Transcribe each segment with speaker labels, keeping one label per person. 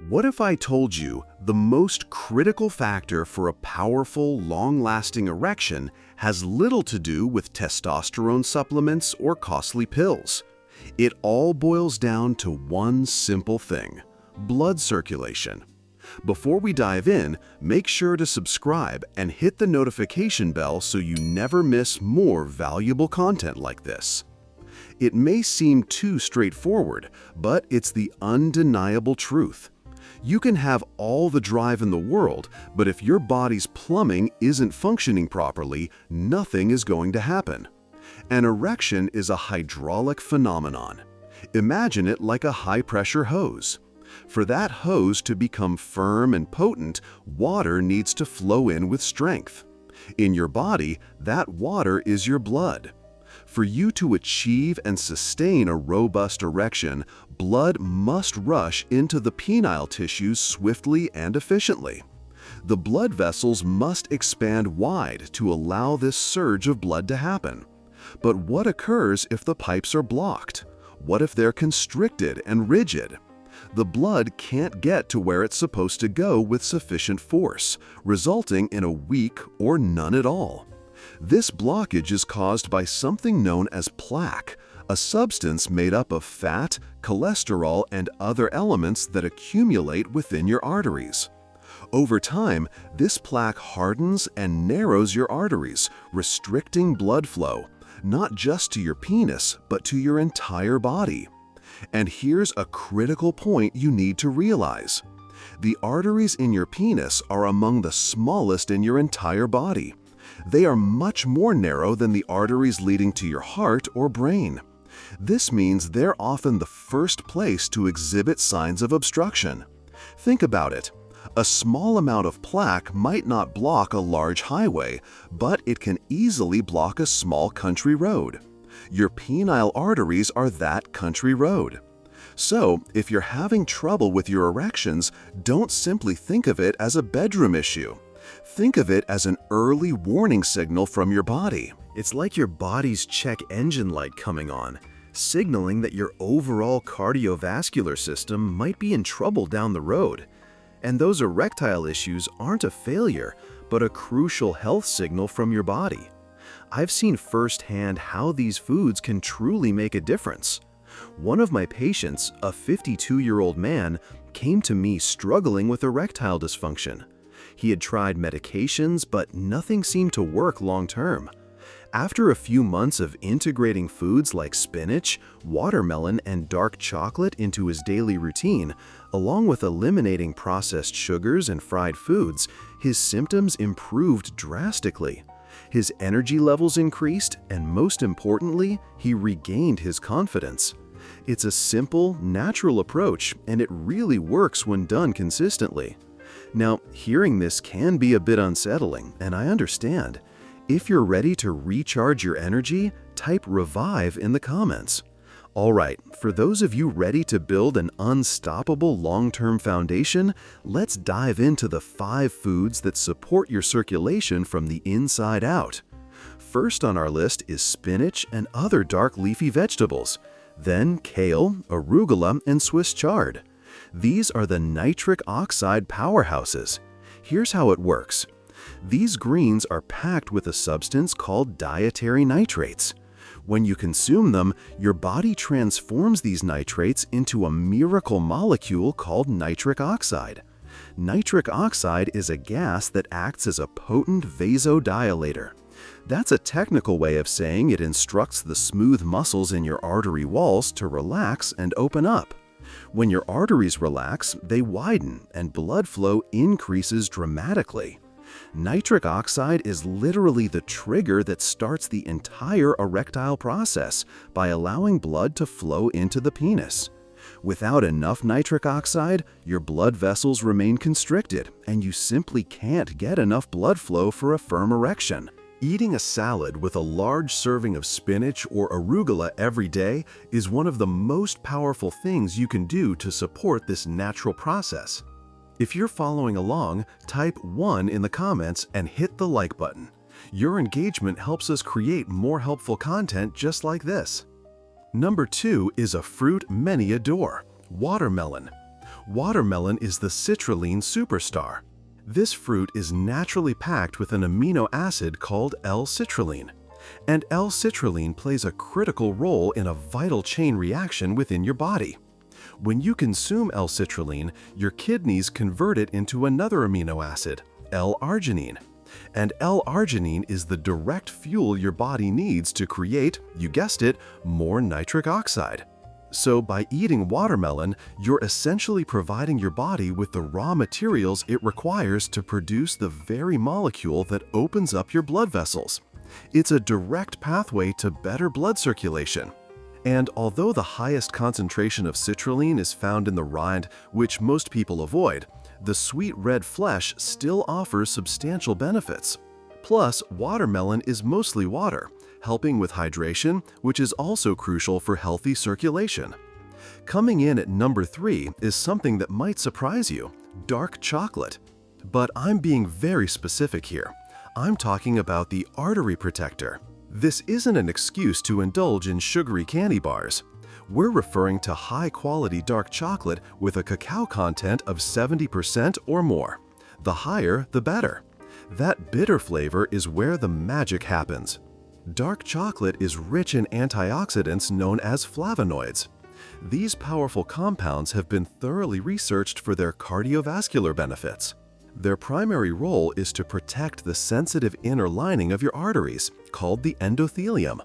Speaker 1: What if I told you the most critical factor for a powerful, long-lasting erection has little to do with testosterone supplements or costly pills? It all boils down to one simple thing: blood circulation. Before we dive in, make sure to subscribe and hit the notification bell so you never miss more valuable content like this. It may seem too straightforward, but it's the undeniable truth. You can have all the drive in the world, but if your body's plumbing isn't functioning properly, nothing is going to happen. An erection is a hydraulic phenomenon. Imagine it like a high-pressure hose. For that hose to become firm and potent, water needs to flow in with strength. In your body, that water is your blood. For you to achieve and sustain a robust erection, blood must rush into the penile tissues swiftly and efficiently. The blood vessels must expand wide to allow this surge of blood to happen. But what occurs if the pipes are blocked? What if they're constricted and rigid? The blood can't get to where it's supposed to go with sufficient force, resulting in a weak or none at all. This blockage is caused by something known as plaque, a substance made up of fat, cholesterol, and other elements that accumulate within your arteries. Over time, this plaque hardens and narrows your arteries, restricting blood flow, not just to your penis, but to your entire body. And here's a critical point you need to realize. The arteries in your penis are among the smallest in your entire body. They are much more narrow than the arteries leading to your heart or brain. This means they're often the first place to exhibit signs of obstruction. Think about it. A small amount of plaque might not block a large highway, but it can easily block a small country road. Your penile arteries are that country road. So, if you're having trouble with your erections, don't simply think of it as a bedroom issue. Think of it as an early warning signal from your body.
Speaker 2: It's like your body's check engine light coming on, signaling that your overall cardiovascular system might be in trouble down the road. And those erectile issues aren't a failure, but a crucial health signal from your body. I've seen firsthand how these foods can truly make a difference. One of my patients, a 52-year-old man, came to me struggling with erectile dysfunction. He had tried medications, but nothing seemed to work long-term. After a few months of integrating foods like spinach, watermelon, and dark chocolate into his daily routine, along with eliminating processed sugars and fried foods, his symptoms improved drastically. His energy levels increased, and most importantly, he regained his confidence. It's a simple, natural approach, and it really works when done consistently. Now, hearing this can be a bit unsettling, and I understand. If you're ready to recharge your energy, type "revive" in the comments. Alright, for those of you ready to build an unstoppable long-term foundation, let's dive into the 5 foods that support your circulation from the inside out. First on our list is spinach and other dark leafy vegetables, then kale, arugula, and Swiss chard. These are the nitric oxide powerhouses. Here's how it works. These greens are packed with a substance called dietary nitrates. When you consume them, your body transforms these nitrates into a miracle molecule called nitric oxide. Nitric oxide is a gas that acts as a potent vasodilator. That's a technical way of saying it instructs the smooth muscles in your artery walls to relax and open up. When your arteries relax, they widen and blood flow increases dramatically. Nitric oxide is literally the trigger that starts the entire erectile process by allowing blood to flow into the penis. Without enough nitric oxide, your blood vessels remain constricted, and you simply can't get enough blood flow for a firm erection. Eating a salad with a large serving of spinach or arugula every day is one of the most powerful things you can do to support this natural process. If you're following along, type 1 in the comments and hit the like button. Your engagement helps us create more helpful content just like this. Number 2 is a fruit many adore: watermelon. Watermelon is the citrulline superstar. This fruit is naturally packed with an amino acid called L-citrulline. And L-citrulline plays a critical role in a vital chain reaction within your body. When you consume L-citrulline, your kidneys convert it into another amino acid, L-arginine. And L-arginine is the direct fuel your body needs to create, you guessed it, more nitric oxide. So by eating watermelon, you're essentially providing your body with the raw materials it requires to produce the very molecule that opens up your blood vessels. It's a direct pathway to better blood circulation. And although the highest concentration of citrulline is found in the rind, which most people avoid, the sweet red flesh still offers substantial benefits. Plus, watermelon is mostly water, helping with hydration, which is also crucial for healthy circulation. Coming in at number 3 is something that might surprise you: dark chocolate. But I'm being very specific here. I'm talking about the artery protector. This isn't an excuse to indulge in sugary candy bars. We're referring to high-quality dark chocolate with a cacao content of 70% or more. The higher, the better. That bitter flavor is where the magic happens. Dark chocolate is rich in antioxidants known as flavonoids. These powerful compounds have been thoroughly researched for their cardiovascular benefits. Their primary role is to protect the sensitive inner lining of your arteries, called the endothelium.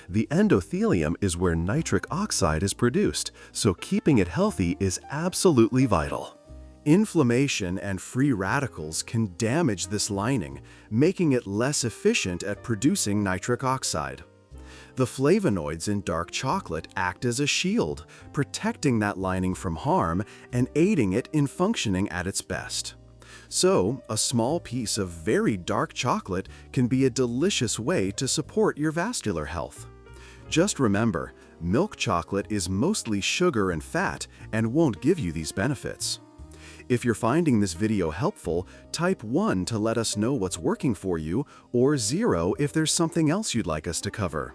Speaker 2: The endothelium is where nitric oxide is produced, so keeping it healthy is absolutely vital. Inflammation and free radicals can damage this lining, making it less efficient at producing nitric oxide. The flavonoids in dark chocolate act as a shield, protecting that lining from harm and aiding it in functioning at its best. So, a small piece of very dark chocolate can be a delicious way to support your vascular health. Just remember, milk chocolate is mostly sugar and fat and won't give you these benefits. If you're finding this video helpful, type 1 to let us know what's working for you, or 0 if there's something else you'd like us to cover.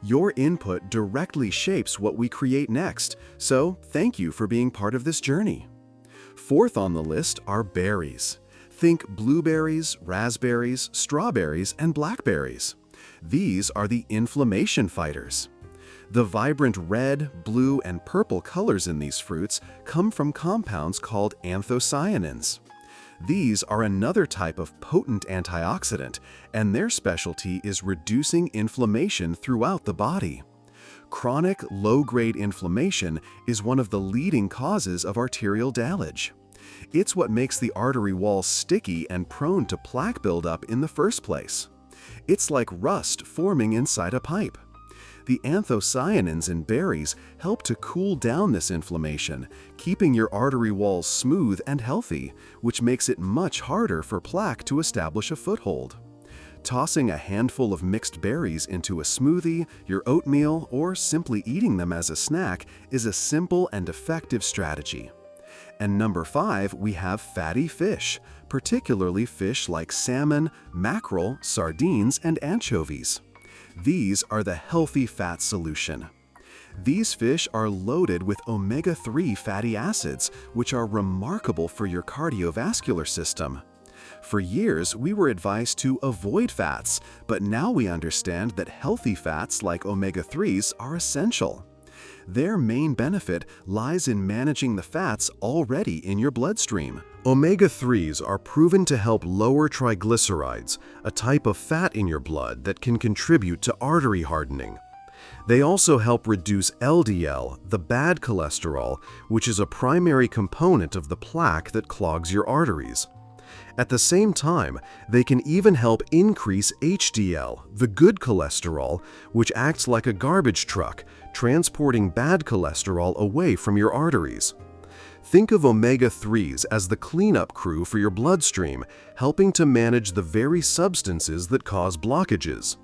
Speaker 2: Your input directly shapes what we create next, so thank you for being part of this journey. Fourth on the list are berries. Think blueberries, raspberries, strawberries, and blackberries. These are the inflammation fighters. The vibrant red, blue, and purple colors in these fruits come from compounds called anthocyanins. These are another type of potent antioxidant, and their specialty is reducing inflammation throughout the body. Chronic, low-grade inflammation is one of the leading causes of arterial damage. It's what makes the artery wall sticky and prone to plaque buildup in the first place. It's like rust forming inside a pipe. The anthocyanins in berries help to cool down this inflammation, keeping your artery walls smooth and healthy, which makes it much harder for plaque to establish a foothold. Tossing a handful of mixed berries into a smoothie, your oatmeal, or simply eating them as a snack is a simple and effective strategy. And number 5, we have fatty fish, particularly fish like salmon, mackerel, sardines, and anchovies. These are the healthy fat solution. These fish are loaded with omega-3 fatty acids, which are remarkable for your cardiovascular system. For years, we were advised to avoid fats, but now we understand that healthy fats like omega-3s are essential. Their main benefit lies in managing the fats already in your bloodstream. Omega-3s are proven to help lower triglycerides, a type of fat in your blood that can contribute to artery hardening. They also help reduce LDL, the bad cholesterol, which is a primary component of the plaque that clogs your arteries. At the same time, they can even help increase HDL, the good cholesterol, which acts like a garbage truck, transporting bad cholesterol away from your arteries. Think of omega-3s as the cleanup crew for your bloodstream, helping to manage the very substances that cause blockages.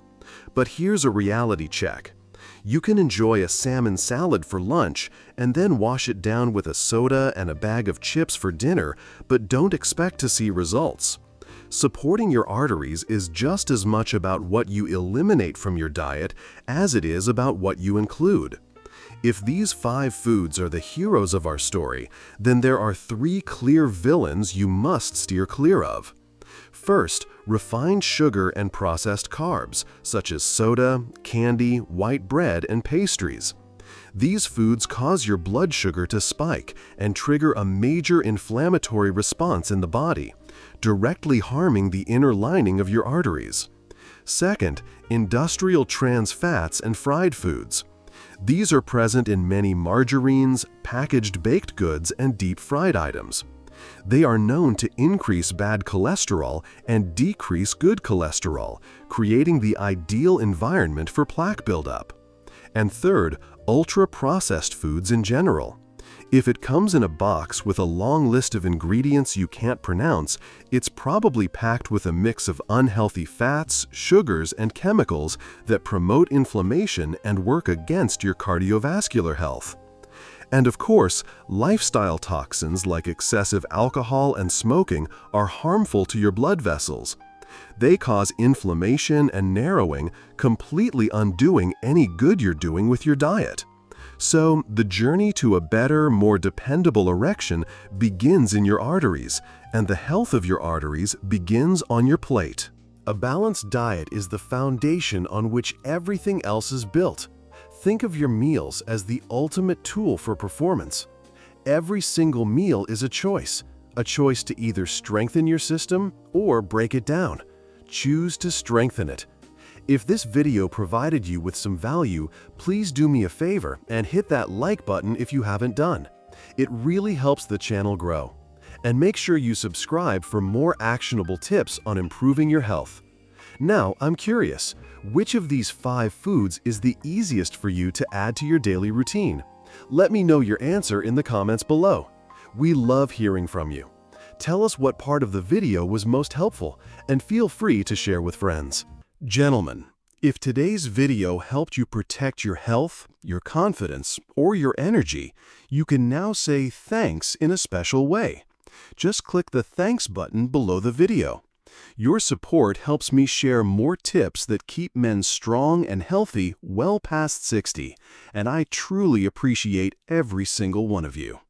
Speaker 2: But here's a reality check. You can enjoy a salmon salad for lunch and then wash it down with a soda and a bag of chips for dinner, but don't expect to see results. Supporting your arteries is just as much about what you eliminate from your diet as it is about what you include.
Speaker 1: If these 5 foods are the heroes of our story, then there are 3 clear villains you must steer clear of. First, refined sugar and processed carbs, such as soda, candy, white bread, and pastries. These foods cause your blood sugar to spike and trigger a major inflammatory response in the body, directly harming the inner lining of your arteries. Second, industrial trans fats and fried foods. These are present in many margarines, packaged baked goods, and deep-fried items. They are known to increase bad cholesterol and decrease good cholesterol, creating the ideal environment for plaque buildup. And third, ultra-processed foods in general. If it comes in a box with a long list of ingredients you can't pronounce, it's probably packed with a mix of unhealthy fats, sugars, and chemicals that promote inflammation and work against your cardiovascular health. And of course, lifestyle toxins like excessive alcohol and smoking are harmful to your blood vessels. They cause inflammation and narrowing, completely undoing any good you're doing with your diet. So, the journey to a better, more dependable erection begins in your arteries, and the health of your arteries begins on your plate. A balanced diet is the foundation on which everything else is built. Think of your meals as the ultimate tool for performance. Every single meal is a choice to either strengthen your system or break it down. Choose to strengthen it. If this video provided you with some value, please do me a favor and hit that like button if you haven't done. It really helps the channel grow. And make sure you subscribe for more actionable tips on improving your health. Now, I'm curious, which of these 5 foods is the easiest for you to add to your daily routine? Let me know your answer in the comments below. We love hearing from you. Tell us what part of the video was most helpful, and feel free to share with friends. Gentlemen, if today's video helped you protect your health, your confidence, or your energy, you can now say thanks in a special way. Just click the thanks button below the video. Your support helps me share more tips that keep men strong and healthy well past 60, and I truly appreciate every single one of you.